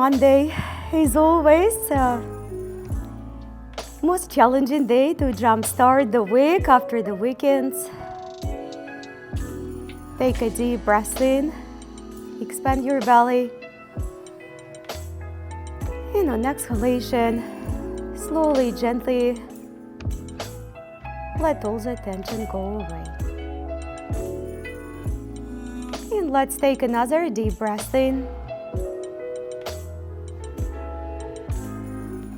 Monday is always most challenging day to jumpstart the week after the weekends. Take a deep breath in, expand your belly, and on exhalation, slowly, gently, let all the tension go away. And let's take another deep breath in.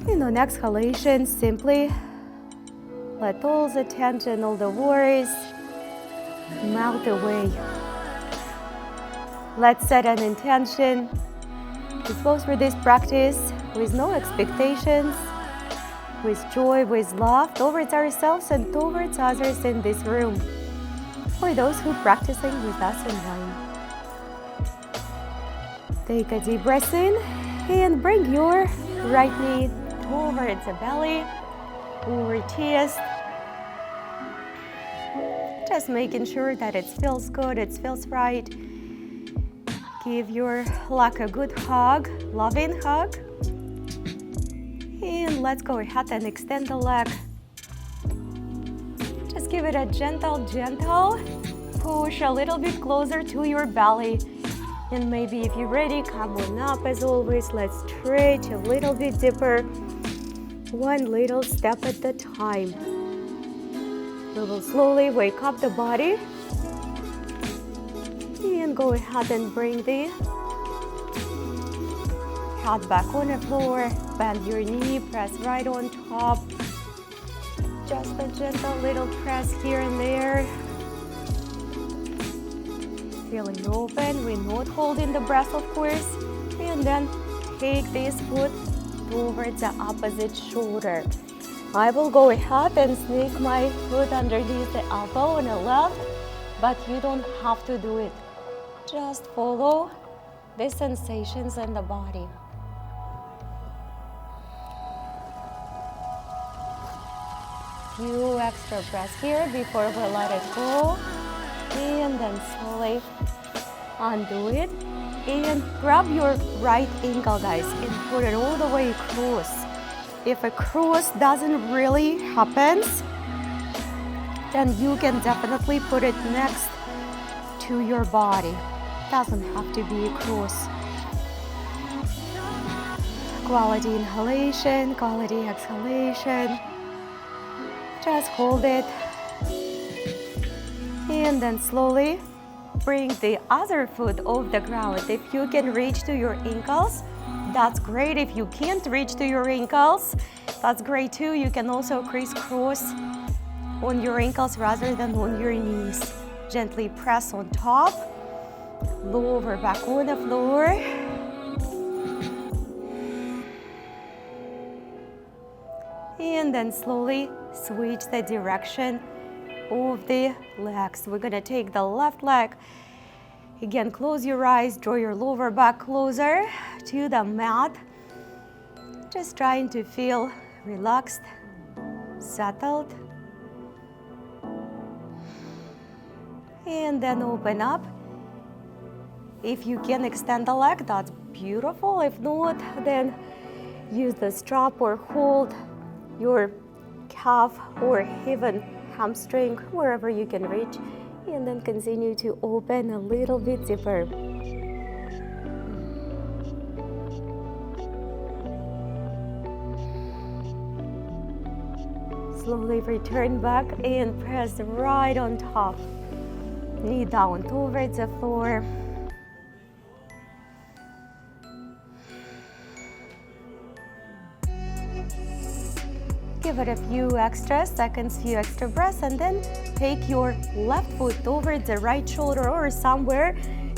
And on exhalation, simply let all the tension, all the worries melt away. Let's set an intention to go through this practice with no expectations, with joy, with love towards ourselves and towards others in this room, for those who are practicing with us online. Take a deep breath in and bring your right knee towards the belly, over chest. Just making sure that it feels good, it feels right. Give your leg a good hug, loving hug. And let's go ahead and extend the leg. Just give it a gentle push a little bit closer to your belly. And maybe if you're ready, come on up as always. Let's stretch a little bit deeper, one little step at a time. We will slowly wake up the body and go ahead and bring the head back on the floor. Bend your knee, press right on top. Just a gentle little press here and there. Feeling open, we're not holding the breath, of course. And then take this foot towards the opposite shoulder. I will go ahead and sneak my foot underneath the elbow on the left, but you don't have to do it. Just follow the sensations in the body. Few extra breaths here before we let it go. And then slowly undo it. And grab your right ankle, guys, and put it all the way across. If a cross doesn't really happen, then you can definitely put it next to your body. Doesn't have to be a cross. Quality inhalation, quality exhalation. Just hold it. And then slowly bring the other foot off the ground. If you can reach to your ankles, that's great. If you can't reach to your ankles, that's great too. You can also crisscross on your ankles rather than on your knees. Gently press on top, lower back on the floor. And then slowly switch the direction of the legs. We're gonna take the left leg. Again, close your eyes, draw your lower back closer to the mat. Just trying to feel relaxed, settled. And then open up. If you can extend the leg, that's beautiful. If not, then use the strap or hold your calf or even hamstring, wherever you can reach, and then continue to open a little bit deeper. Slowly return back and press right on top. Knee down towards the floor. Give it a few extra seconds, few extra breaths, and then take your left foot towards the right shoulder or somewhere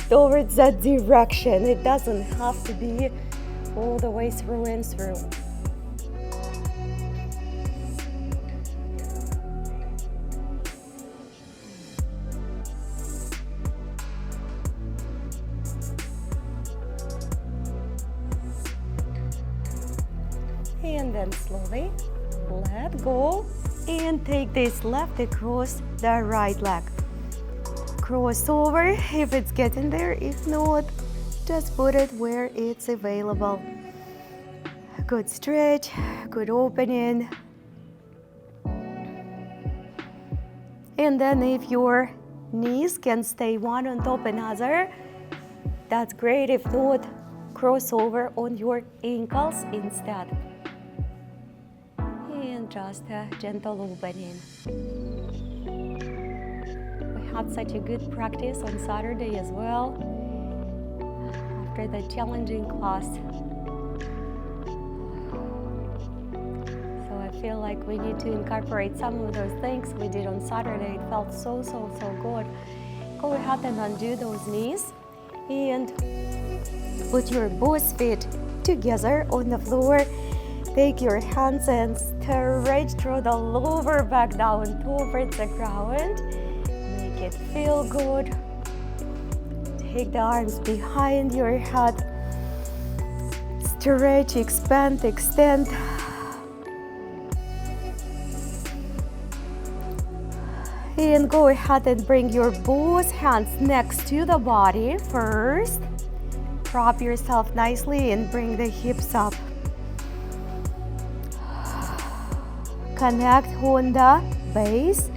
towards that direction. It doesn't have to be all the way through and through. And then slowly let go and take this left across the right leg. Cross over if it's getting there. If not, Just put it where it's available. Good stretch, good opening. And then if your knees can stay one on top another, that's great. If not, cross over on your ankles instead. And just a gentle opening. We had such a good practice on Saturday as well, after the challenging class. So I feel like we need to incorporate some of those things we did on Saturday. It felt so good. Go ahead and undo those knees and put your both feet together on the floor. Take your hands and stretch through the lower back down towards the ground. Make it feel good. Take the arms behind your head. Stretch, expand, extend. And go ahead and bring your both hands next to the body first. Prop yourself nicely and bring the hips up. Connect on the base.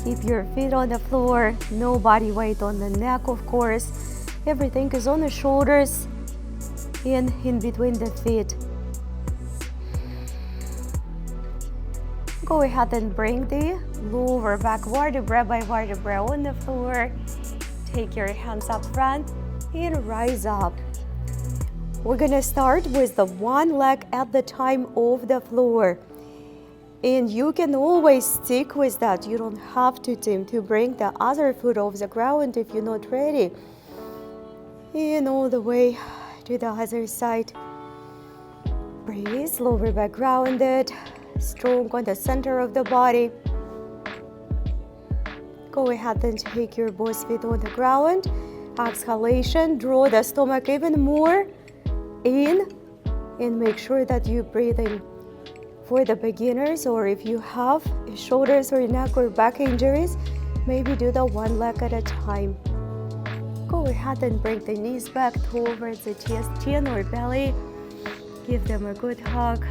Keep your feet on the floor. No body weight on the neck, of course. Everything is on the shoulders and in between the feet. Go ahead and bring the lower back vertebra by vertebra on the floor. Take your hands up front and rise up. We're gonna start with the one leg at the time of the floor. And you can always stick with that. You don't have to attempt to bring the other foot off the ground if you're not ready. And all the way to the other side. Breathe, lower back grounded, strong on the center of the body. Go ahead and take your both feet on the ground. Exhalation, draw the stomach even more in and make sure that you breathe in. For the beginners, or if you have shoulders or neck or back injuries, maybe do the one leg at a time. Go ahead and bring the knees back towards the chest, chin or belly. Give them a good hug.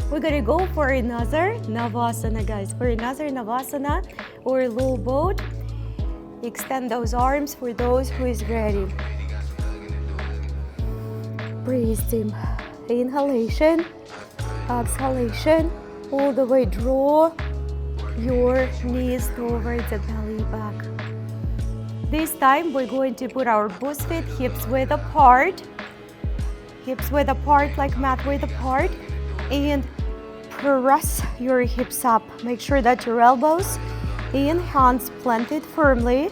We're gonna go for another Navasana, guys. For another Navasana or low boat. Extend those arms for those who is ready. Breathe deep. Inhalation. Exhalation, all the way draw your knees towards the belly back. This time we're going to put our both feet hips width apart. Hips width apart, like mat width apart. And press your hips up. Make sure that your elbows and hands planted firmly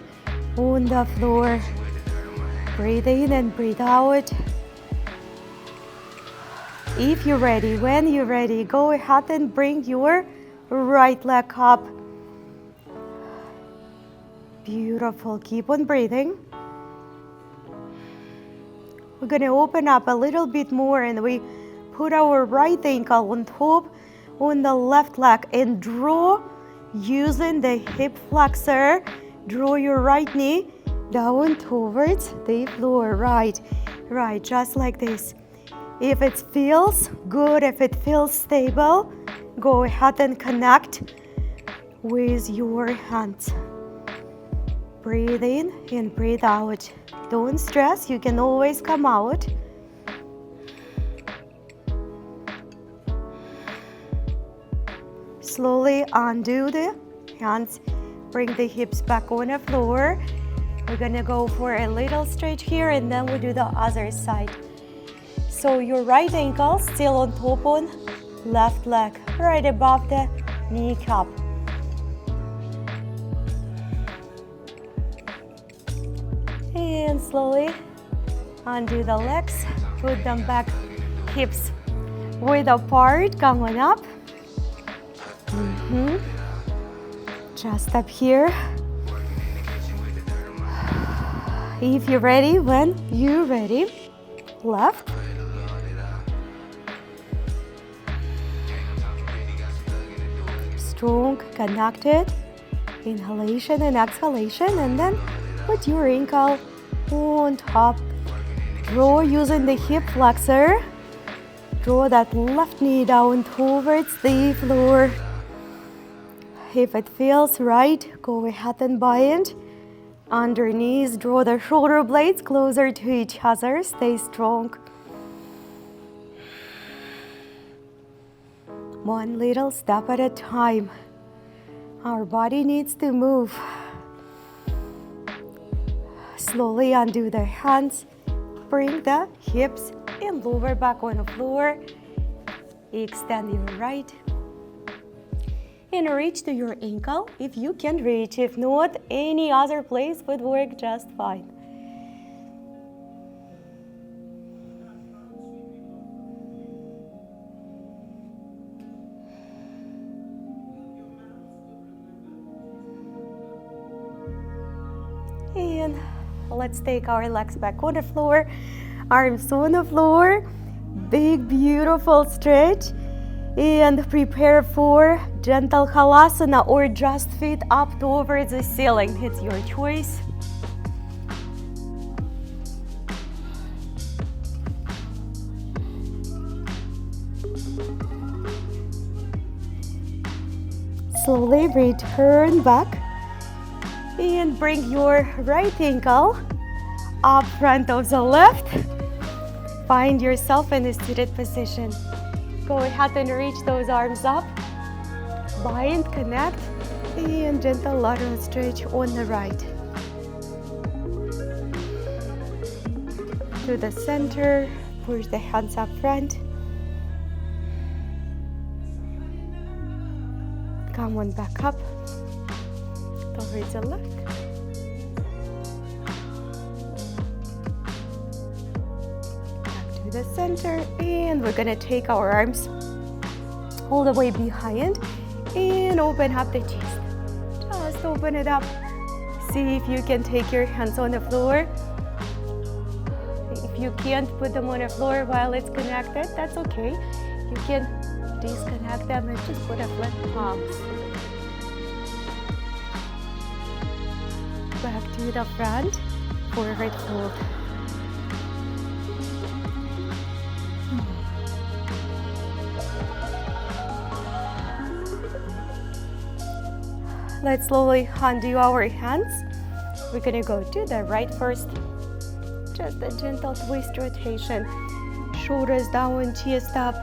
on the floor. Breathe in and breathe out. If you're ready, when you're ready, go ahead and bring your right leg up. Beautiful. Keep on breathing. We're going to open up a little bit more and we put our right ankle on top on the left leg and draw using the hip flexor. Draw your right knee down towards the floor. Right, just like this. If it feels good, if it feels stable, go ahead and connect with your hands. Breathe in and breathe out. Don't stress, you can always come out. Slowly undo the hands, bring the hips back on the floor. We're gonna go for a little stretch here and then we'll do the other side. So your right ankle still on top on left leg, right above the kneecap. And slowly undo the legs, put them back, hips width apart, come on up. Just up here. If you're ready, when you're ready, left. Strong, connected, inhalation and exhalation, and then put your ankle on top Draw using the hip flexor. Draw that left knee down towards the floor. If it feels right, go ahead and bind. Underneath, draw the shoulder blades closer to each other. Stay strong. One little step at a time. Our body needs to move. Slowly undo the hands. Bring the hips and lower back on the floor. Extend your right. And reach to your ankle if you can reach. If not, any other place would work just fine. And let's take our legs back on the floor, arms on the floor, big beautiful stretch, and prepare for gentle halasana or just feet up towards the ceiling. It's your choice. Slowly return back and bring your right ankle up front of the left. Find yourself in a seated position. Go ahead and reach those arms up. Bind, connect, and gentle lateral stretch on the right. To the center, push the hands up front. Come on back up, towards the left. The center, and we're gonna take our arms all the way behind and open up the chest. Just open it up. See if you can take your hands on the floor. If you can't put them on the floor while it's connected, that's okay. You can disconnect them and just put a flat palms. Back to the front, forward fold. Let's slowly undo our hands. We're gonna go to the right first. Just a gentle twist rotation. Shoulders down, chest up.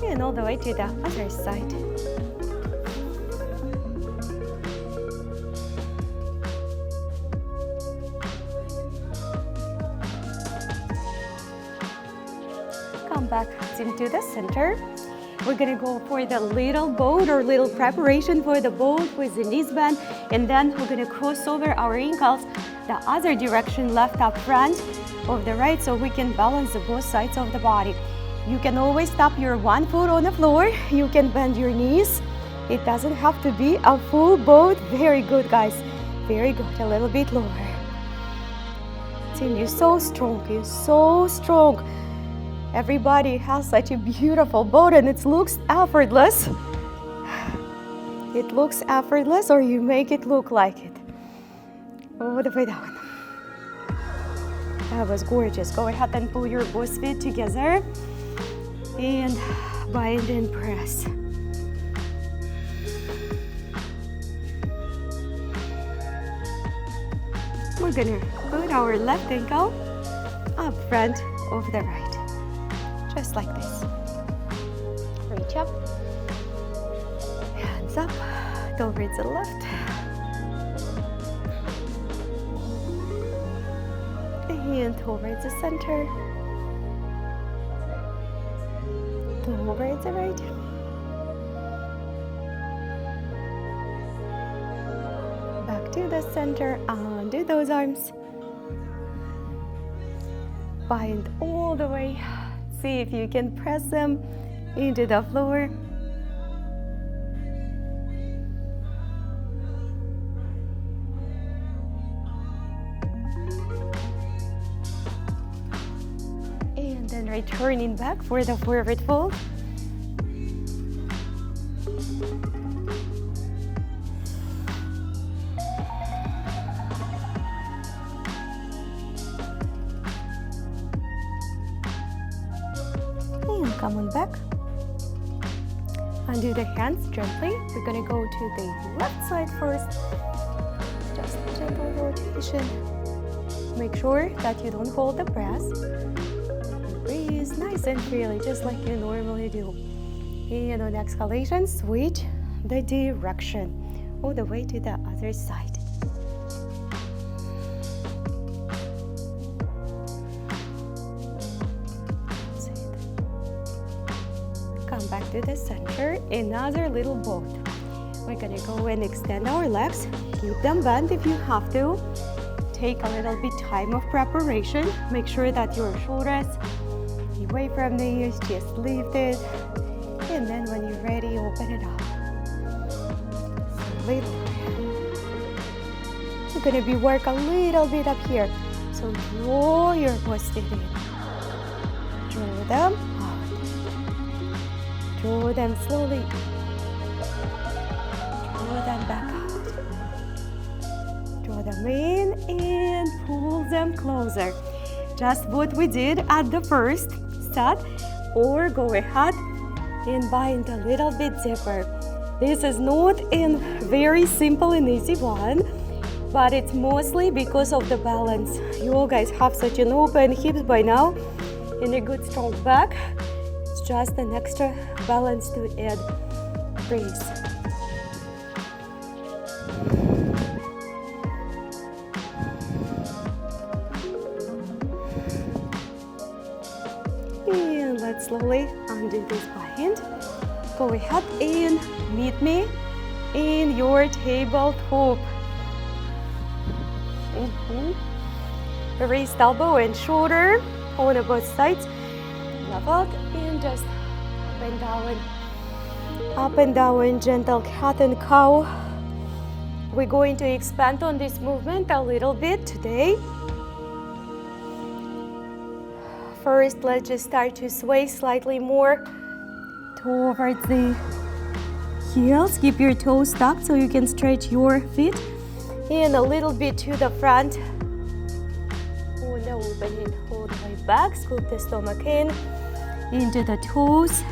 And all the way to the other side. Come back into the center. We're gonna go for the little boat or little preparation for the boat with the knees bent, and then we're gonna cross over our ankles the other direction, left up front of the right, so we can balance the both sides of the body. You can always stop your one foot on the floor. You can bend your knees. It doesn't have to be a full boat. Very good, guys. Very good. A little bit lower. Tim, you're so strong. You're so strong. Everybody has such a beautiful boat and it looks effortless. It looks effortless, or you make it look like it. All the way down. That was gorgeous. Go ahead and pull your both feet together and bind and press. We're gonna put our left ankle up front of the right. Just like this. Reach up, hands up, towards the left. And towards the center. Towards the right. Back to the center, undo those arms. Bind all the way. See if you can press them into the floor. And then returning back for the forward fold. Come on back. Undo the hands gently. We're gonna go to the left side first. Just gentle rotation. Make sure that you don't hold the breath. Breathe nice and freely, just like you normally do. And on exhalation, switch the direction all the way to the other side. Come back to the center, another little boat. We're gonna go and extend our legs. Keep them bent if you have to. Take a little bit time of preparation. Make sure that your shoulders away from the ears, just lifted. And then when you're ready, open it up. Slowly. We're gonna be work a little bit up here. So draw your posted in. Draw them out. Draw them slowly. Draw them back out. Draw them in and pull them closer. Just what we did at the first set, or go ahead and bind a little bit deeper. This is not a very simple and easy one, but it's mostly because of the balance. You guys have such an open hips by now and a good strong back. It's just an extra balance to add. Breathe. And let's slowly undo this bind. Go ahead and meet me in your tabletop. Raise elbow and shoulder on both sides. Leveled and just up and down, gentle cat and cow. We're going to expand on this movement a little bit today. First, let's just start to sway slightly more towards the heels. Keep your toes tucked so you can stretch your feet. And a little bit to the front. Oh no, open it all the way back. Scoop the stomach in, into the toes.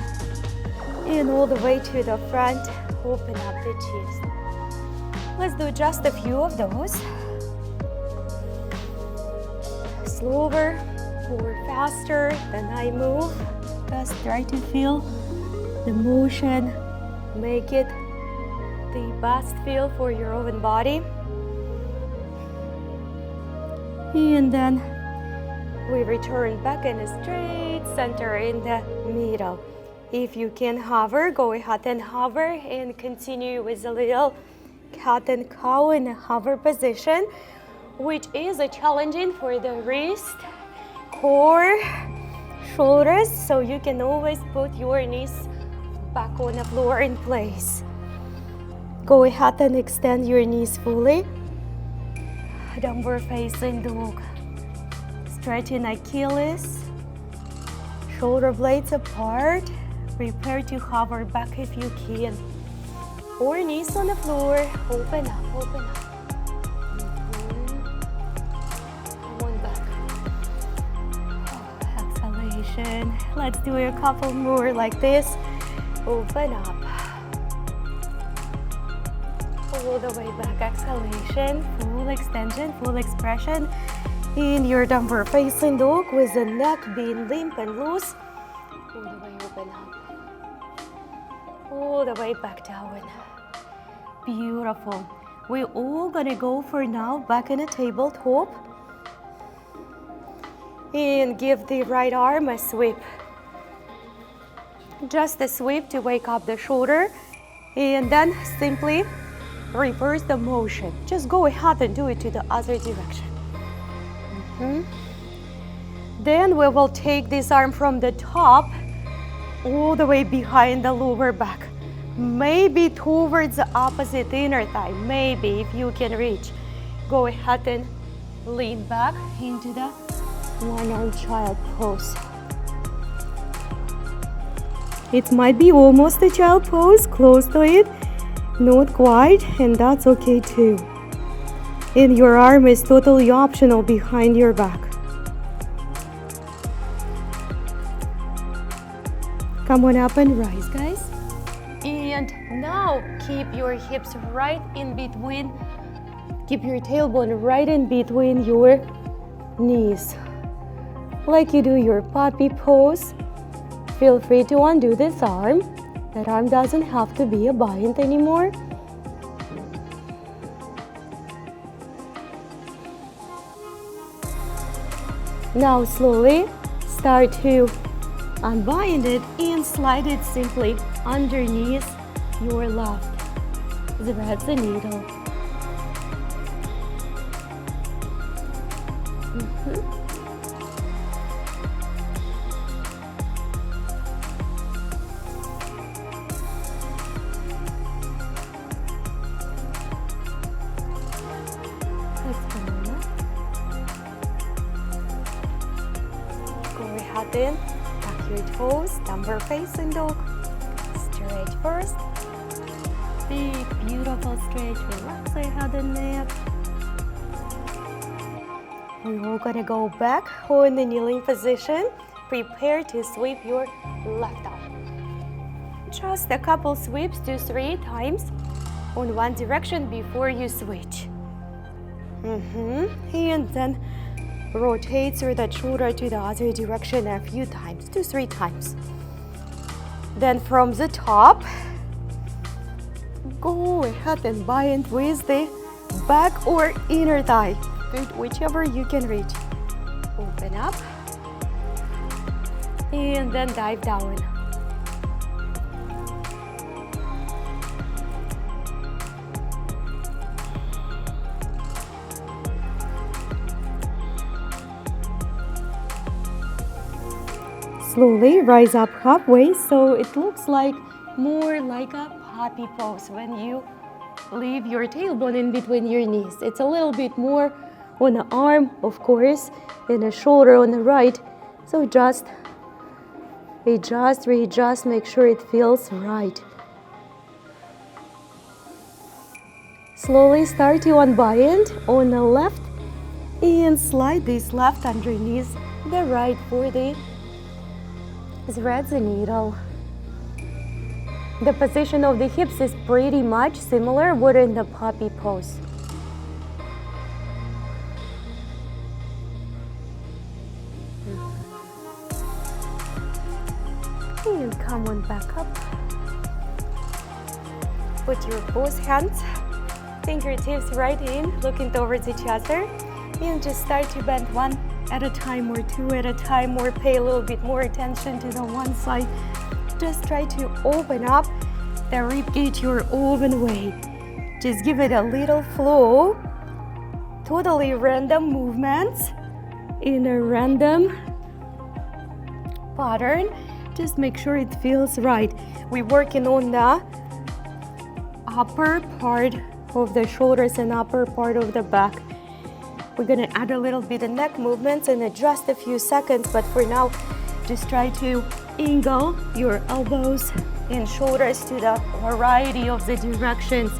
And all the way to the front. Open up the chest. Let's do just a few of those. Slower or faster than I move. Just try to feel the motion. Make it the best feel for your own body. And then we return back in a straight center in the middle. If you can hover, go ahead and hover and continue with a little cat and cow in a hover position, which is a challenging for the wrist, core, shoulders, so you can always put your knees back on the floor in place. Go ahead and extend your knees fully. Downward facing dog. Stretching Achilles, shoulder blades apart. Prepare to hover back if you can. Or knees on the floor. Open up, open up. One back. Exhalation. Let's do a couple more like this. Open up. All the way back. Exhalation. Full extension, full expression. In your downward facing dog with the neck being limp and loose. All the way open up. All the way back down. Beautiful. We're all gonna go for now back in a tabletop. And give the right arm a sweep. Just a sweep to wake up the shoulder. And then simply reverse the motion. Just go ahead and do it to the other direction. Then we will take this arm from the top all the way behind the lower back. Maybe towards the opposite inner thigh. Maybe if you can reach. Go ahead and lean back into the one-armed child pose. It might be almost a child pose, close to it. Not quite, and that's okay too. And your arm is totally optional behind your back. Come on up and rise, guys. And now keep your hips right in between. Keep your tailbone right in between your knees. Like you do your puppy pose. Feel free to undo this arm. That arm doesn't have to be a bind anymore. Now slowly start to unbind it and slide it simply underneath your left. Thread the needle. In, tuck your toes, downward facing dog. Stretch first. Big, beautiful stretch. Relax your head and neck. We're all gonna go back in the kneeling position. Prepare to sweep your left arm. Just a couple sweeps, 2-3 times on one direction before you switch. And then rotate through that shoulder to the other direction a few times, 2-3 times. Then from the top, go ahead and bind with the back or inner thigh. Good, whichever you can reach. Open up. And then dive down. Slowly rise up halfway, so it looks like more like a puppy pose when you leave your tailbone in between your knees. It's a little bit more on the arm, of course, and the shoulder on the right. So just adjust, readjust, make sure it feels right. Slowly start to unbind on the left and slide this left underneath the right for the thread the needle. The position of the hips is pretty much similar what in the puppy pose. And come on back up. Put your both hands, fingertips right in, looking towards each other, and just start to bend one at a time or two at a time, or pay a little bit more attention to the one side. Just try to open up the ribcage your own way. Just give it a little flow. Totally random movements in a random pattern. Just make sure it feels right. We're working on the upper part of the shoulders and upper part of the back. We're gonna add a little bit of neck movements in just a few seconds, but for now, just try to angle your elbows and shoulders to the variety of the directions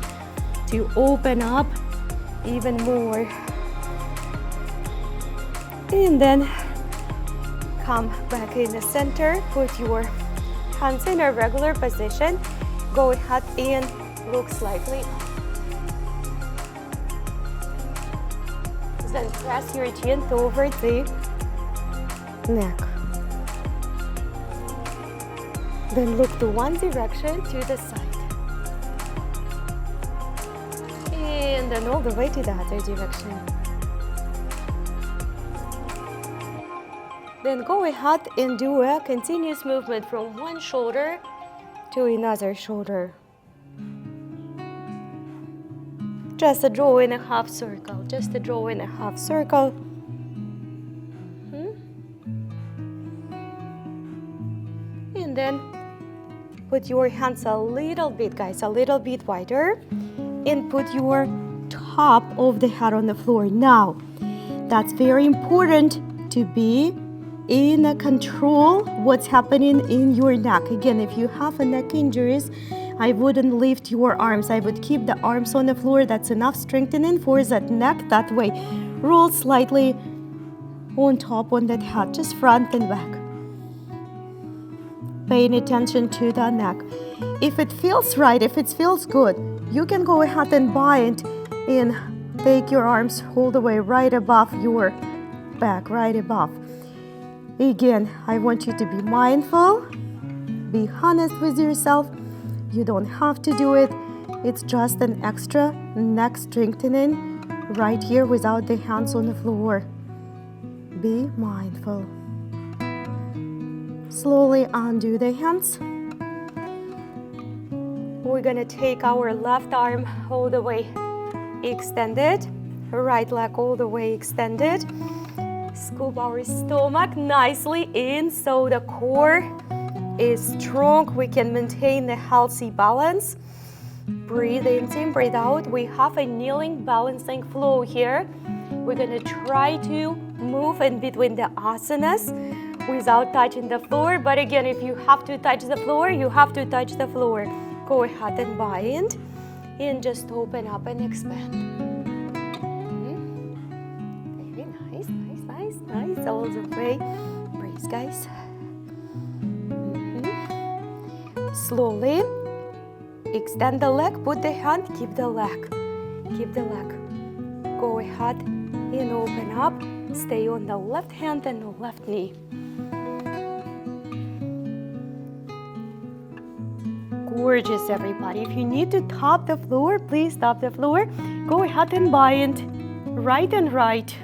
to open up even more. And then come back in the center, put your hands in a regular position. Go ahead and look slightly up. Then press your chin over the neck. Then look to one direction to the side. And then all the way to the other direction. Then go ahead and do a continuous movement from one shoulder to another shoulder. Just a draw in a half circle, just a draw in a half circle. And then put your hands a little bit, guys, a little bit wider, and put your top of the head on the floor. Now, that's very important to be in a control what's happening in your neck. Again, if you have a neck injuries, I wouldn't lift your arms. I would keep the arms on the floor. That's enough strengthening for that neck. That way, roll slightly on top on that head, just front and back. paying attention to the neck. If it feels right, if it feels good, you can go ahead and bind and take your arms all the way right above your back, right above. Again, I want you to be mindful, be honest with yourself. You don't have to do it. It's just an extra neck strengthening right here without the hands on the floor. Be mindful. Slowly undo the hands. We're gonna take our left arm all the way extended, right leg all the way extended. Scoop our stomach nicely in so the core is strong. We can maintain the healthy balance. Breathe in, breathe out. We have a kneeling balancing flow here. We're gonna try to move in between the asanas without touching the floor. But again, if you have to touch the floor, you have to touch the floor. Go ahead and bind and just open up and expand. Very nice, nice, nice, nice. All the way. Breathe, guys. Slowly extend the leg, put the hand, keep the leg. Keep the leg. Go ahead and open up. Stay on the left hand and the left knee. Gorgeous, everybody. If you need to top the floor, please top the floor. Go ahead and bind right and right,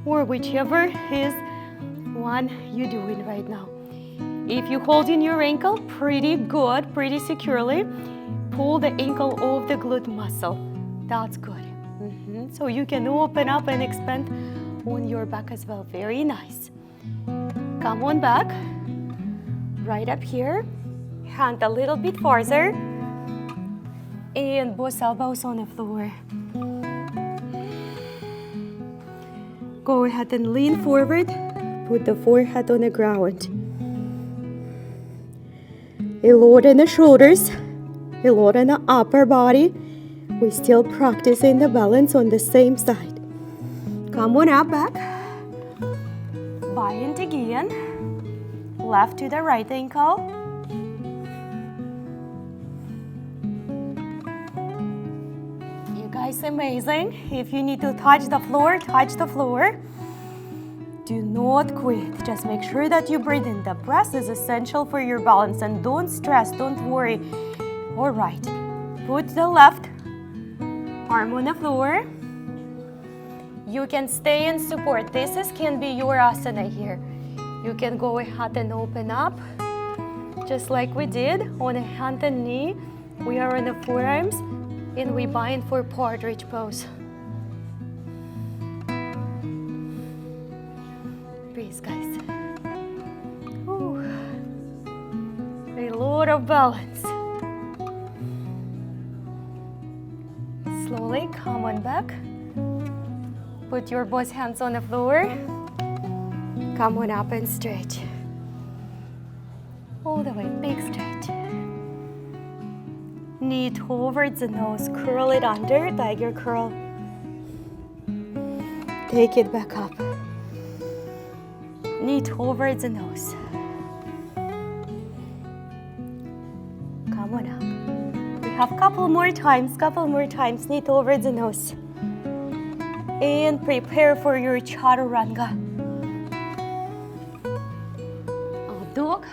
or whichever is one you're doing right now. If you hold in your ankle, pretty good, pretty securely, pull the ankle off the glute muscle. That's good. So you can open up and expand on your back as well. Very nice. Come on back, right up here. Hand a little bit farther, and both elbows on the floor. Go ahead and lean forward, put the forehead on the ground. A lot in the shoulders, a lot in the upper body. We're still practicing the balance on the same side. Come on up back. Bind again. Left to the right ankle. Guys, amazing. If you need to touch the floor, touch the floor. Do not quit. Just make sure that you breathe in. The breath is essential for your balance, and don't stress, don't worry. All right. Put the left arm on the floor. You can stay in support. This can be your asana here. You can go ahead and open up, just like we did on a hand and knee. We are on the forearms. And we bind for partridge pose. Breathe, guys. Ooh. A lot of balance. Slowly come on back. Put your both hands on the floor. Come on up and stretch. All the way, big stretch. Knee towards the nose, curl it under, tiger curl. Take it back up. Knee towards the nose. Come on up. We have couple more times, knee towards the nose. And prepare for your chaturanga. Up dog.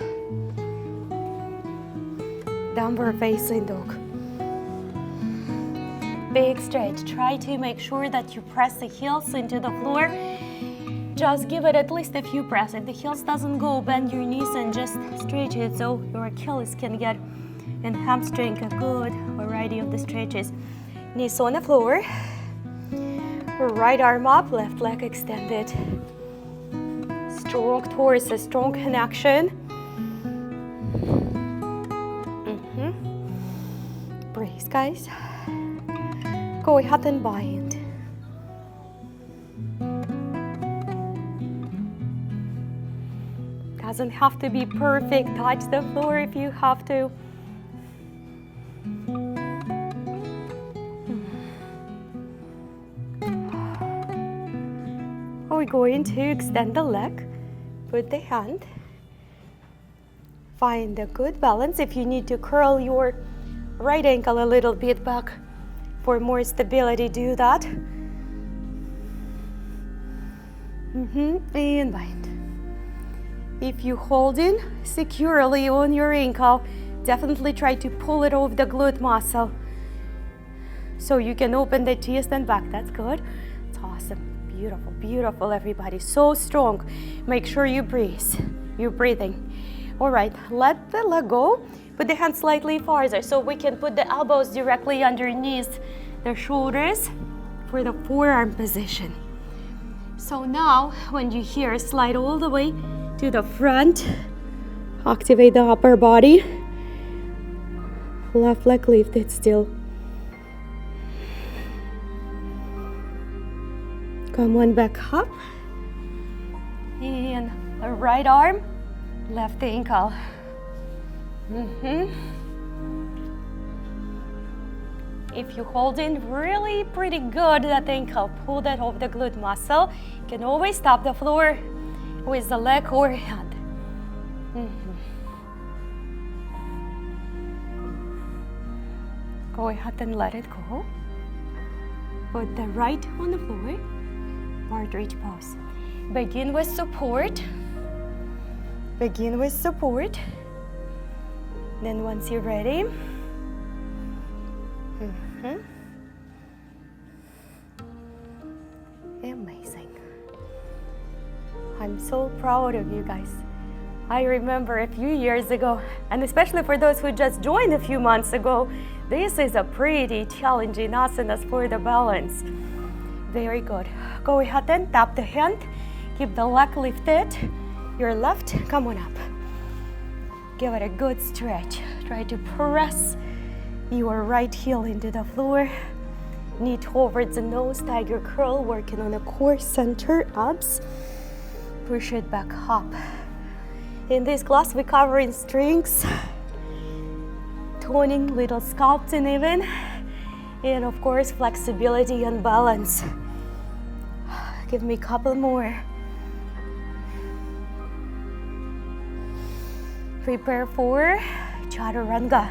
Downward facing dog. Big stretch. Try to make sure that you press the heels into the floor. Just give it at least a few presses. If the heels doesn't go, bend your knees and just stretch it so your Achilles can get and hamstring a good variety of the stretches. Knees on the floor. Right arm up, left leg extended. Strong torso, strong connection. Breathe, guys. Go ahead and bind. Doesn't have to be perfect. Touch the floor if you have to. We're going to extend the leg. Put the hand Find a good balance. If you need to curl your right ankle a little bit back for more stability, do that. And bind. If you hold in securely on your ankle, definitely try to pull it off the glute muscle so you can open the chest and back. That's good. It's awesome. Beautiful, beautiful, everybody. So strong. Make sure you breathe. You're breathing. All right, let the leg go. Put the hands slightly farther so we can put the elbows directly underneath the shoulders for the forearm position. So now, when you hear, slide all the way to the front. Activate the upper body. Left leg lifted still. Come on back up. And right arm, left ankle. If you hold in really pretty good that ankle, pull that off the glute muscle. You can always tap the floor with the leg or hand. Go ahead and let it go. Put the right on the floor. Partridge pose. Begin with support. Begin with support. Then once you're ready, amazing. I'm so proud of you guys. I remember a few years ago, and especially for those who just joined a few months ago, this is a pretty challenging asanas for the balance. Very good. Go ahead and tap the hand. Keep the leg lifted. Your left, come on up. Give it a good stretch. Try to press your right heel into the floor. Knee towards the nose, tiger curl, working on the core center, abs. Push it back up. In this class, we're covering strengths, toning, little sculpting even, and of course, flexibility and balance. Give me a couple more. Prepare for chaturanga.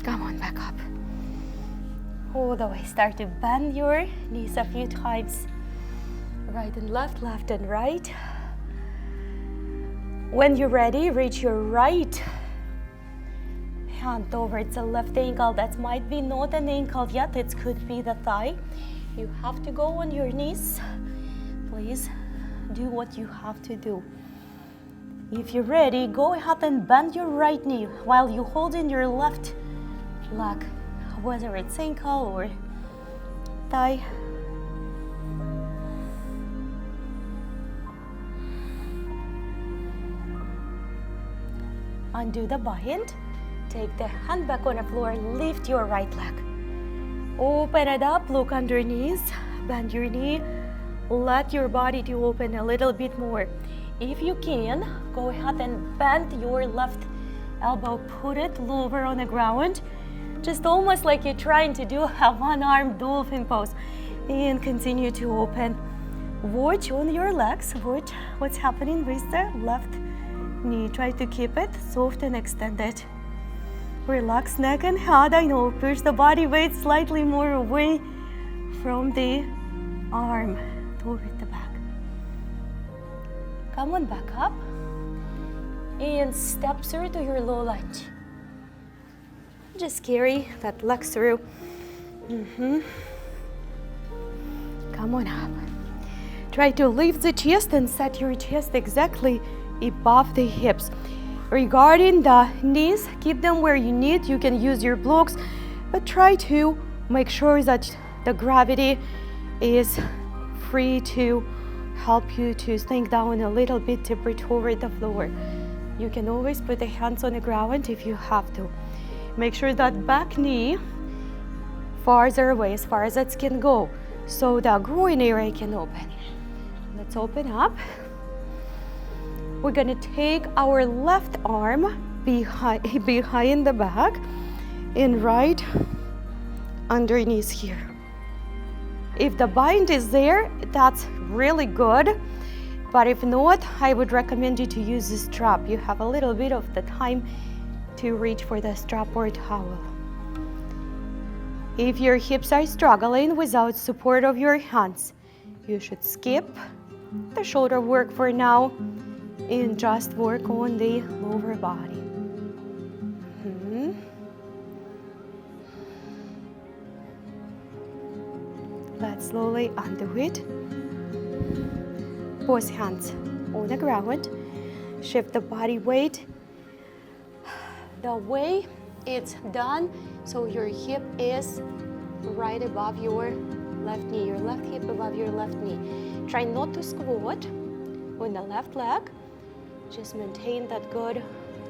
Come on, back up. All the way. Start to bend your knees a few times. Right and left, left and right. When you're ready, reach your right hand towards the left ankle. That might be not an ankle yet. It could be the thigh. You have to go on your knees. Please do what you have to do. If you're ready, go ahead and bend your right knee while you hold in your left leg, whether it's ankle or thigh. Undo the bind. Take the hand back on the floor. Lift your right leg. Open it up. Look underneath. Bend your knee. Let your body to open a little bit more. If you can, go ahead and bend your left elbow. Put it lower on the ground. Just almost like you're trying to do a one-armed dolphin pose. And continue to open. Watch on your legs. Watch what's happening with the left knee. Try to keep it soft and extended. Relax neck and head. I know, push the body weight slightly more away from the arm toward the back. Come on, back up. And step through to your low lunge. Just carry that leg through. Come on up. Try to lift the chest and set your chest exactly above the hips. Regarding the knees, keep them where you need. You can use your blocks, but try to make sure that the gravity is free to help you to sink down a little bit deeper toward the floor. You can always put the hands on the ground if you have to. Make sure that back knee farther away, as far as it can go, so the groin area can open. Let's open up. We're gonna take our left arm behind the back and right underneath here. If the bind is there, that's really good. But if not, I would recommend you to use a strap. You have a little bit of the time to reach for the strap or towel. If your hips are struggling without support of your hands, you should skip the shoulder work for now and just work on the lower body. Let's slowly undo it. Both hands on the ground. Shift the body weight the way it's done, so your hip is right above your left knee, your left hip above your left knee. Try not to squat on the left leg. Just maintain that good.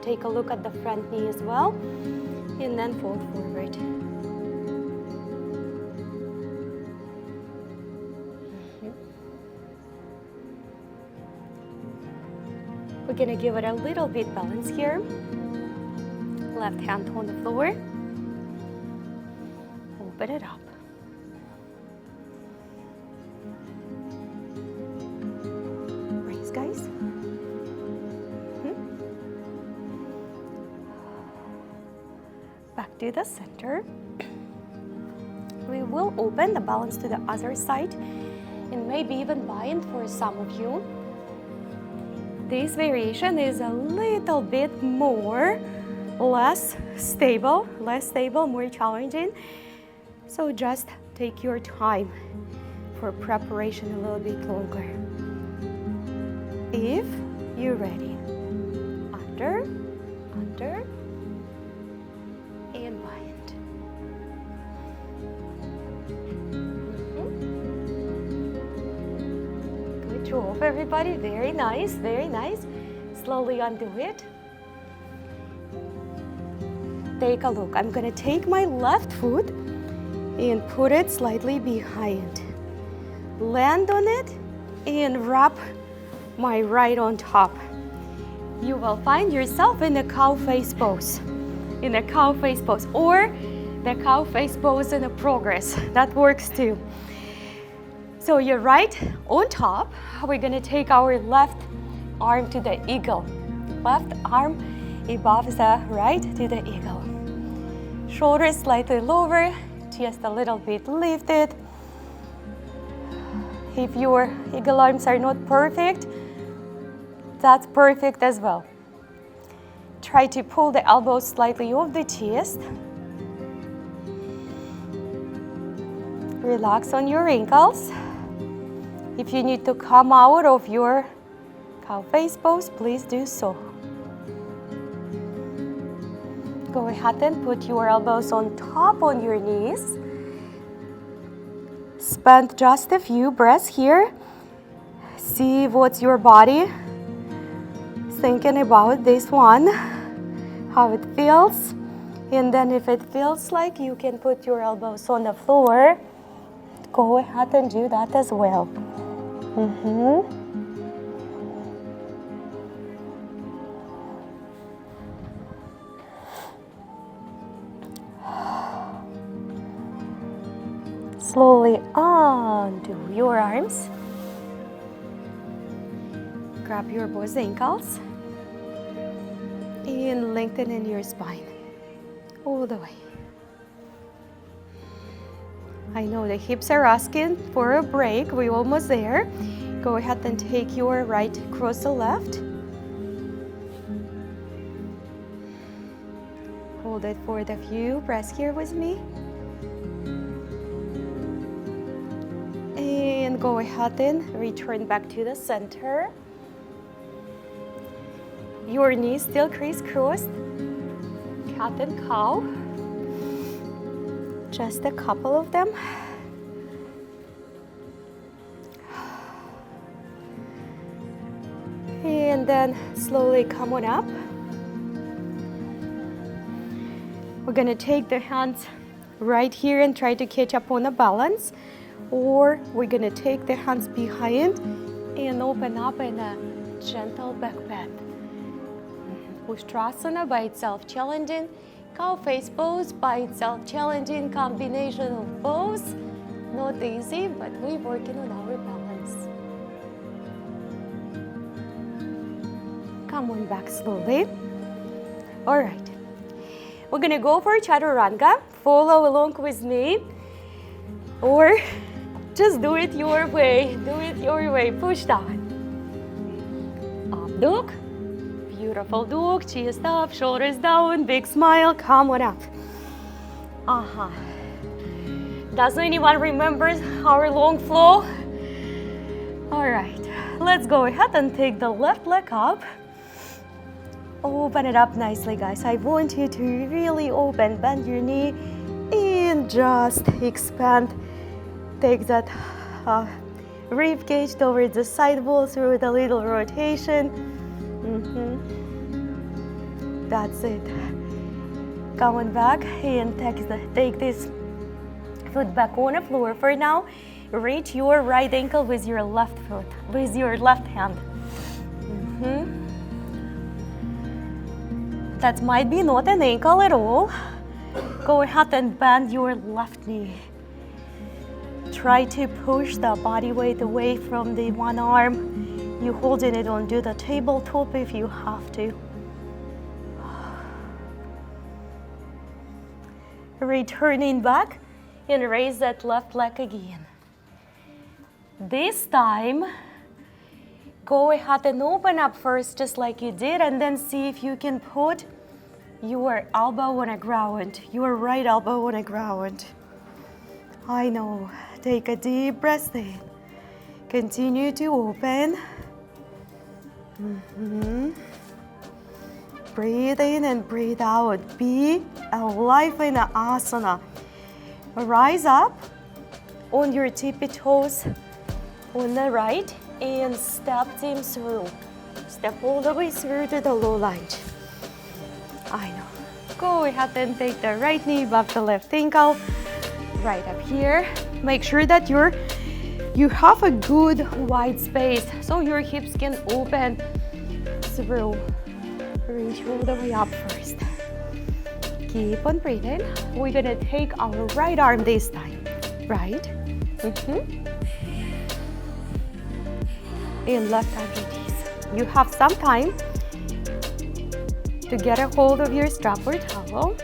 Take a look at the front knee as well, and then fold forward. We're gonna give it a little bit balance here. Left hand on the floor. Open it up. Raise, guys. Back to the center. We will open the balance to the other side and maybe even bind for some of you. This variation is a little bit less stable, more challenging. So just take your time for preparation a little bit longer. If you're ready, under, and bind. Good job, everybody. Very nice, very nice. Slowly undo it. Take a look. I'm gonna take my left foot and put it slightly behind. Land on it and wrap my right on top. You will find yourself in the cow face pose. In the cow face pose, or the cow face pose in a progress. That works too. So you're right on top. We're gonna take our left arm to the eagle. Left arm above the right to the eagle. Shoulders slightly lower, chest a little bit lifted. If your eagle arms are not perfect, that's perfect as well. Try to pull the elbows slightly off the chest. Relax on your ankles. If you need to come out of your cow face pose, please do so. Go ahead and put your elbows on top on your knees. Spend just a few breaths here. See what's your body thinking about this one, how it feels. And then if it feels like you can put your elbows on the floor, go ahead and do that as well. Slowly undo your arms. Grab your both ankles and lengthen in your spine all the way. I know the hips are asking for a break. We're almost there. Go ahead and take your right across the left. Hold it for the few breaths here with me. And go ahead and return back to the center. Your knees still crisscrossed. Cat and cow. Just a couple of them. And then slowly come on up. We're gonna take the hands right here and try to catch up on the balance. Or we're gonna take the hands behind and open up in a gentle back bend. Ustrasana by itself challenging. Cow face pose by itself challenging. Combination of both. Not easy, but we're working on our balance. Come on back slowly. All right. We're gonna go for chaturanga. Follow along with me. Or just do it your way. Do it your way. Push down. Up dog. Beautiful dog. Chest up, shoulders down, big smile. Come on up. Does anyone remember our long flow? All right. Let's go ahead and take the left leg up. Open it up nicely, guys. I want you to really open, bend your knee, and just expand. Take that rib cage towards the side wall through the little rotation. That's it. Come on back and take this foot back on the floor for now. Reach your right ankle with your left foot, with your left hand. That might be not an ankle at all. Go ahead and bend your left knee. Try to push the body weight away from the one arm. You holding it onto the tabletop if you have to. Returning back and raise that left leg again. This time, go ahead and open up first just like you did, and then see if you can put your elbow on the ground, your right elbow on the ground. I know. Take a deep breath in. Continue to open. Breathe in and breathe out. Be alive in the asana. Rise up on your tippy toes on the right and step them through. Step all the way through to the low lunge. I know. Go ahead and take the right knee above the left ankle. Right up here. Make sure that you have a good wide space so your hips can open through. Reach all the way up first. Keep on breathing. We're gonna take our right arm this time. Right. And left underneath. You have some time to get a hold of your strap or towel.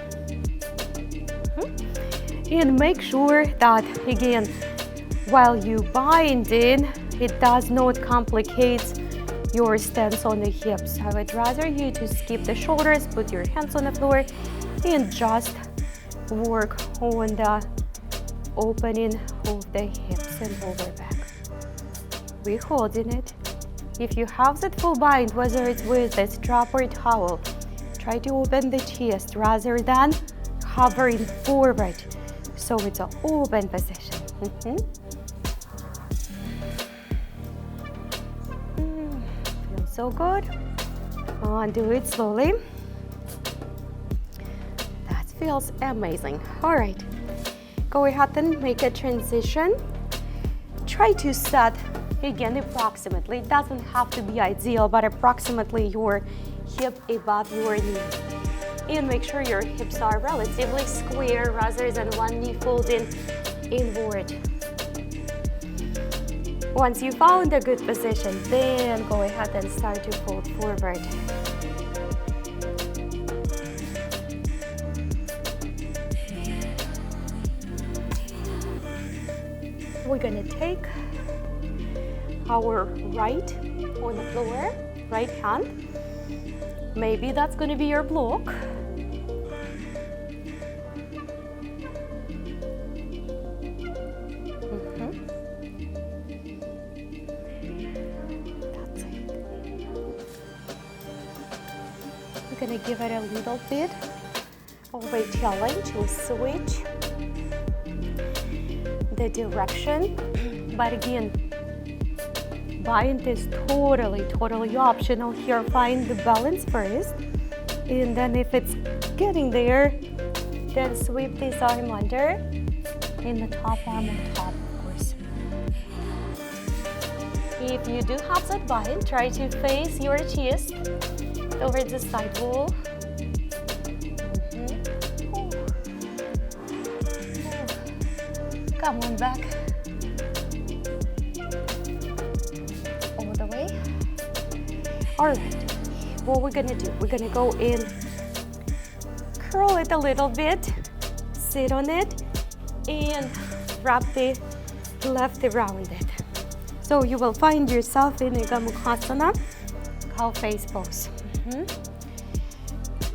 And make sure that, again, while you bind in, it does not complicate your stance on the hips. I would rather you to skip the shoulders, put your hands on the floor, and just work on the opening of the hips and lower back. We're holding it. If you have that full bind, whether it's with a strap or towel, try to open the chest rather than hovering forward. So it's an open position. Feels so good. Do it slowly. That feels amazing. All right. Go ahead and make a transition. Try to set, again, approximately. It doesn't have to be ideal, but approximately your hip above your knee. And make sure your hips are relatively square rather than one knee folding inward. Once you found a good position, then go ahead and start to fold forward. We're gonna take our right on the floor, right hand. Maybe that's gonna be your block. We're gonna give it a little bit of a challenge to switch the direction, but again, bind is totally optional here. Find the balance first, and then if it's getting there, then sweep this arm under, and the top arm on top, of course. If you do have that bind, try to face your chest towards the side wall. Come on back. All the way. All right, what we're gonna do, we're gonna go in, curl it a little bit, sit on it, and wrap the left around it. So you will find yourself in a Gomukhasana, cow face pose.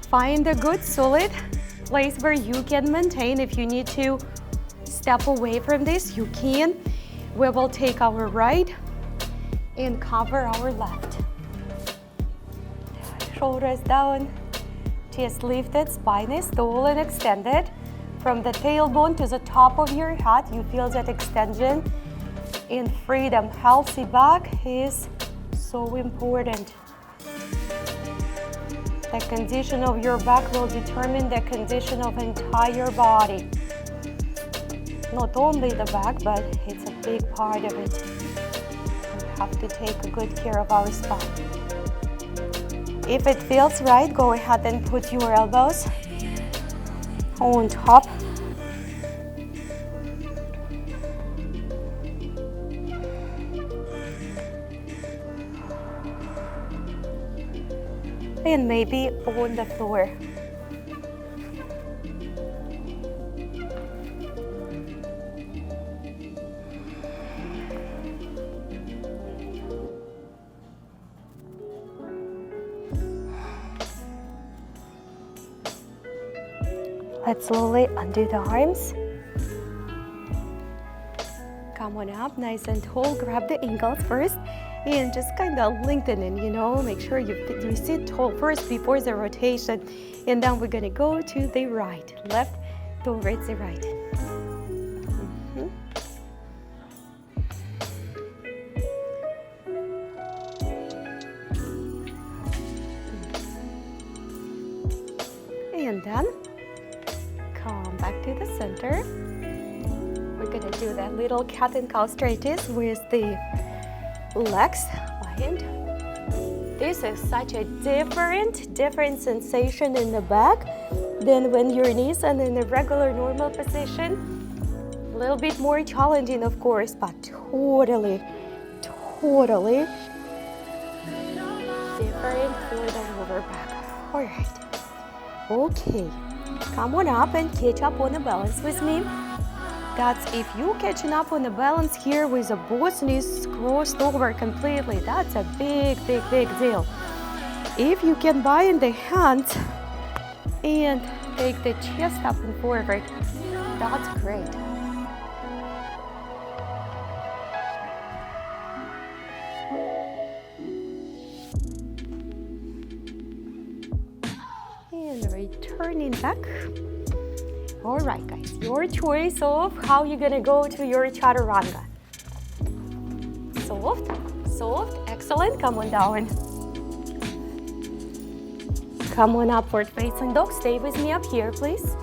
Find a good solid place where you can maintain. If you need to step away from this, you can. We will take our right and cover our left. Shoulders down, chest lifted, spine is tall and extended. From the tailbone to the top of your head, you feel that extension and freedom. Healthy back is so important. The condition of your back will determine the condition of entire body. Not only the back, but it's a big part of it. We have to take good care of our spine. If it feels right, go ahead and put your elbows on top. And maybe on the floor. Let's slowly undo the arms. Come on up, nice and tall. Grab the ankles first and just kind of lengthen it, you know. Make sure you sit tall first before the rotation. And then we're gonna go to the right, left towards the right. And then come back to the center. We're gonna do that little cat and cow stretches with the legs behind. This is such a different sensation in the back than when your knees are in a regular normal position. A little bit more challenging, of course, but totally different for the lower back. All right. Okay. Come on up and catch up on the balance with me. That's if you're catching up on the balance here with the both knees crossed over completely, that's a big deal. If you can bind the hands and take the chest up and forward, that's great. And returning back. All right, guys, your choice of how you're gonna go to your chaturanga. Soft, excellent. Come on down. Come on, upward facing dog. Stay with me up here, please.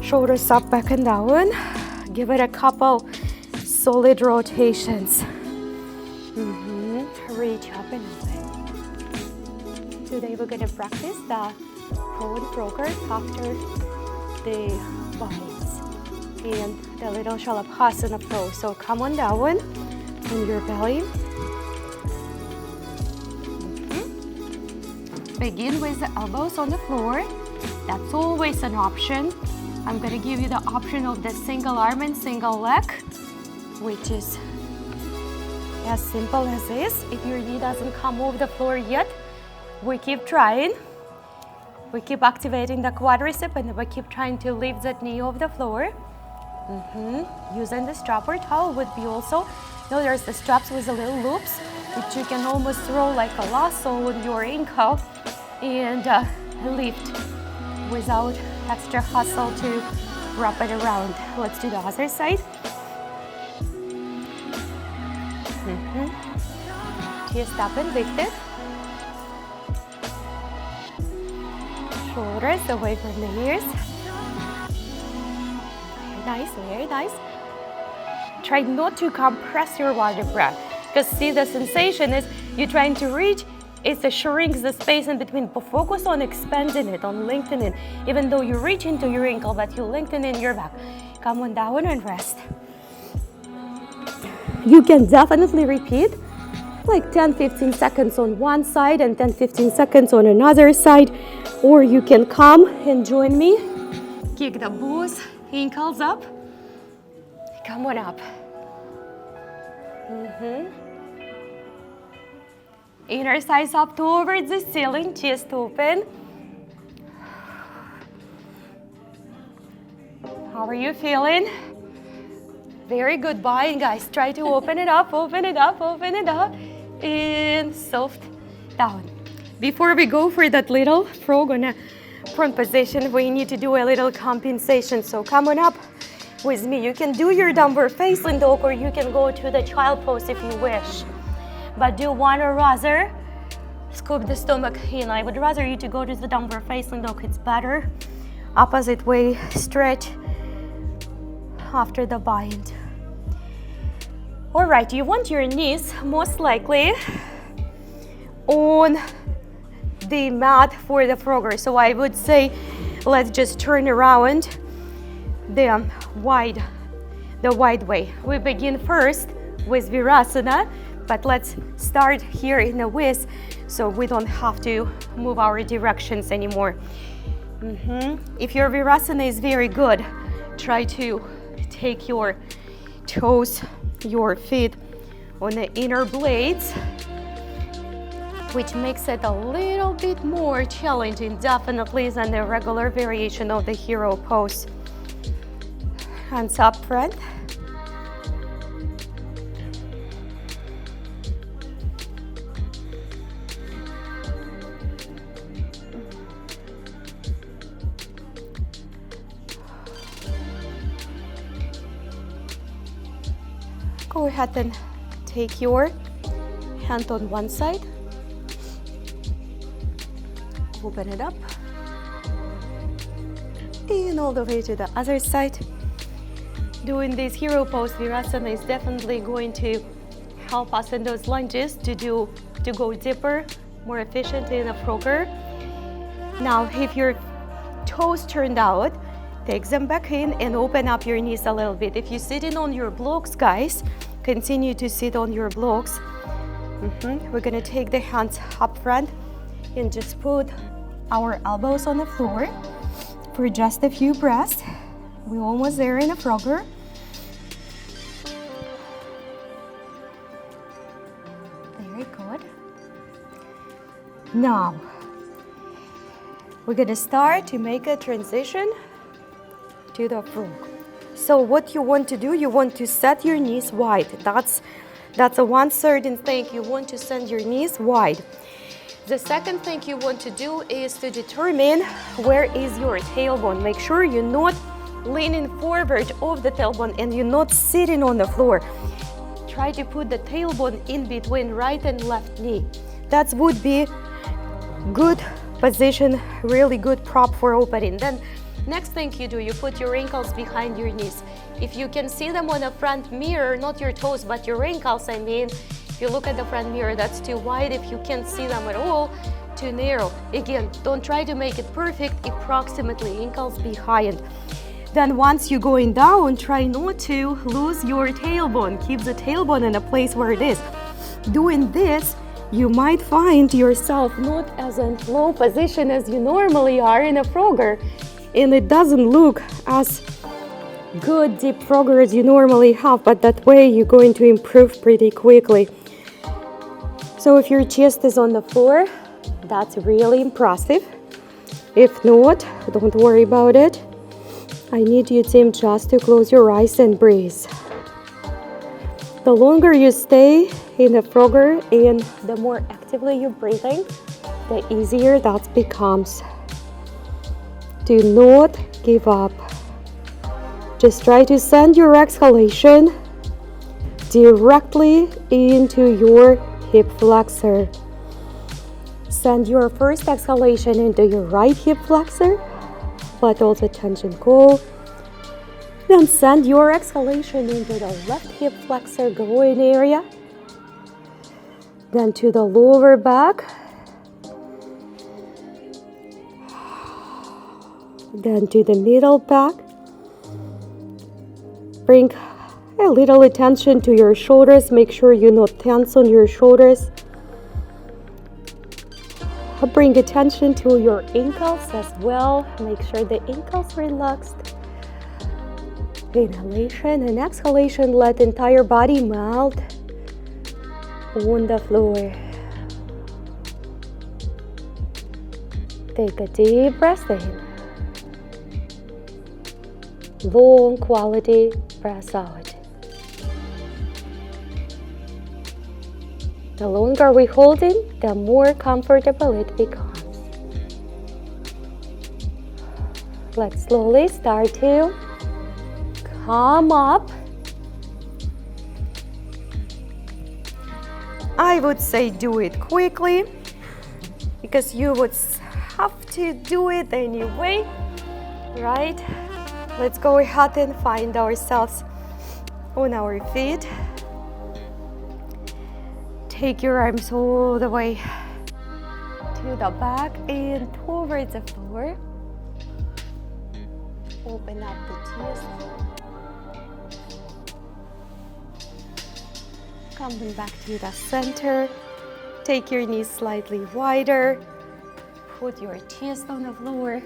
Shoulders up, back and down. Give it a couple solid rotations. Reach up and open. Today we're gonna practice the forward rocker after the bites and the little shalabhasana pose. So come on down on your belly. Begin with the elbows on the floor. That's always an option. I'm gonna give you the option of the single arm and single leg, which is as simple as this. If your knee doesn't come off the floor yet, we keep trying. We keep activating the quadricep and we keep trying to lift that knee off the floor. Using the strap or towel would be also, there's the straps with the little loops, which you can almost throw like a lasso on your ankle and lift without extra hustle to wrap it around. Let's do the other side. Chest up and lifted. Shoulders away from the ears. Very nice. Try not to compress your water breath, because see, the sensation is you're trying to reach, it shrinks the space in between, but focus on expanding it, on lengthening, even though you reach into your ankle, but you lengthen in your back. Come on down and rest. You can definitely repeat like 10-15 seconds on one side and 10-15 seconds on another side, or you can come and join me. Kick the both ankles up. Come on up. Inner thighs up towards the ceiling, chest open. How are you feeling? Very good. Bye, guys. Try to open it up, open it up, open it up. And soft down. Before we go for that little frog on a front position, we need to do a little compensation. So come on up with me. You can do your downward facing dog, or you can go to the child pose if you wish. But do one or other. Scoop the stomach in. I would rather you to go to the downward facing dog. It's better. Opposite way stretch after the bind. All right, you want your knees most likely on the mat for the frogger. So I would say let's just turn around the wide way. We begin first with Virasana, but let's start here in a whiz so we don't have to move our directions anymore. If your Virasana is very good, try to take your toes, your feet on the inner blades, which makes it a little bit more challenging, definitely, than the regular variation of the hero pose. Hands up front. Go ahead and take your hand on one side. Open it up. And all the way to the other side. Doing this hero pose Virasana is definitely going to help us in those lunges to go deeper, more efficiently in a frogger. Now, if your toes turned out, take them back in and open up your knees a little bit. If you're sitting on your blocks, guys, continue to sit on your blocks. We're gonna take the hands up front and just put our elbows on the floor for just a few breaths. We're almost there in a frogger. Very good. Now, we're gonna start to make a transition to the frog. So what you want to do, you want to set your knees wide. That's a one certain thing. You want to send your knees wide. The second thing you want to do is to determine where is your tailbone. Make sure you're not leaning forward of the tailbone and you're not sitting on the floor. Try to put the tailbone in between right and left knee. That would be good position, really good prop for opening. Then next thing you do, you put your ankles behind your knees. If you can see them on the front mirror, not your toes, but your ankles, I mean, if you look at the front mirror, that's too wide. If you can't see them at all, too narrow. Again, don't try to make it perfect, approximately ankles behind. Then once you're going down, try not to lose your tailbone. Keep the tailbone in a place where it is. Doing this, you might find yourself not as in low position as you normally are in a frogger. And it doesn't look as good deep frogger as you normally have, but that way you're going to improve pretty quickly. So if your chest is on the floor, that's really impressive. If not, don't worry about it. I need you, team, just to close your eyes and breathe. The longer you stay in a frogger and the more actively you're breathing, the easier that becomes. Do not give up. Just try to send your exhalation directly into your hip flexor. Send your first exhalation into your right hip flexor. Let all the tension go. Then send your exhalation into the left hip flexor groin area. Then to the lower back. Then to the middle back. Bring A little attention to your shoulders. Make sure you're not tense on your shoulders. Bring attention to your ankles as well. Make sure the ankles relaxed. Inhalation and exhalation. Let the entire body melt on the floor. Take a deep breath in. Long quality breath out. The longer we hold it, the more comfortable it becomes. Let's slowly start to come up. I would say do it quickly because you would have to do it anyway, right? Let's go ahead and find ourselves on our feet. Take your arms all the way to the back and towards the floor. Open up the chest. Coming back to the center. Take your knees slightly wider. Put your chest on the floor,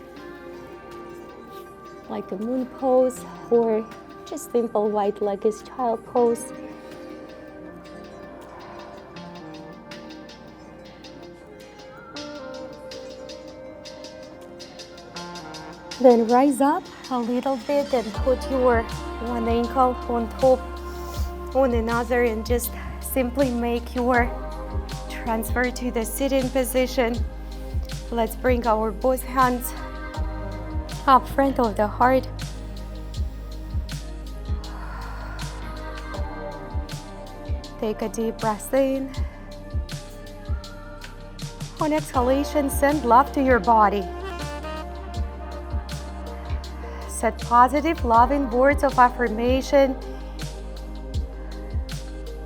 like the moon pose or just simple white-legged child pose. Then rise up a little bit and put your one ankle on top on another and just simply make your transfer to the sitting position. Let's bring our both hands up front of the heart. Take a deep breath in. On exhalation, send love to your body. Set positive, loving words of affirmation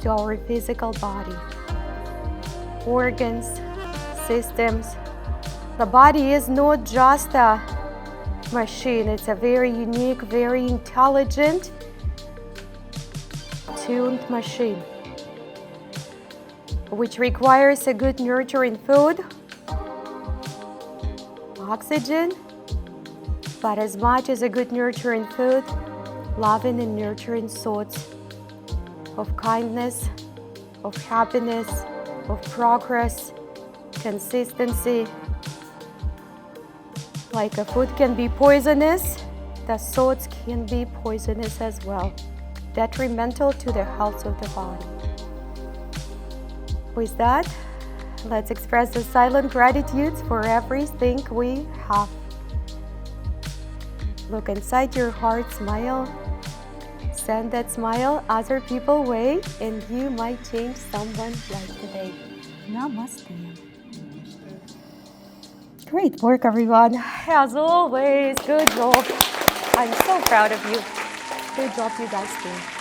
to our physical body, organs, systems. The body is not just a machine. It's a very unique, very intelligent, tuned machine, which requires a good nurturing food, oxygen, but as much as a good nurturing food, loving and nurturing thoughts of kindness, of happiness, of progress, consistency. Like a food can be poisonous, the thoughts can be poisonous as well, detrimental to the health of the body. With that, let's express the silent gratitude for everything we have. Look inside your heart, smile. Send that smile other people's way, and you might change someone's life today. Namaste. Great work, everyone. As always, good job. I'm so proud of you. Good job, you guys too.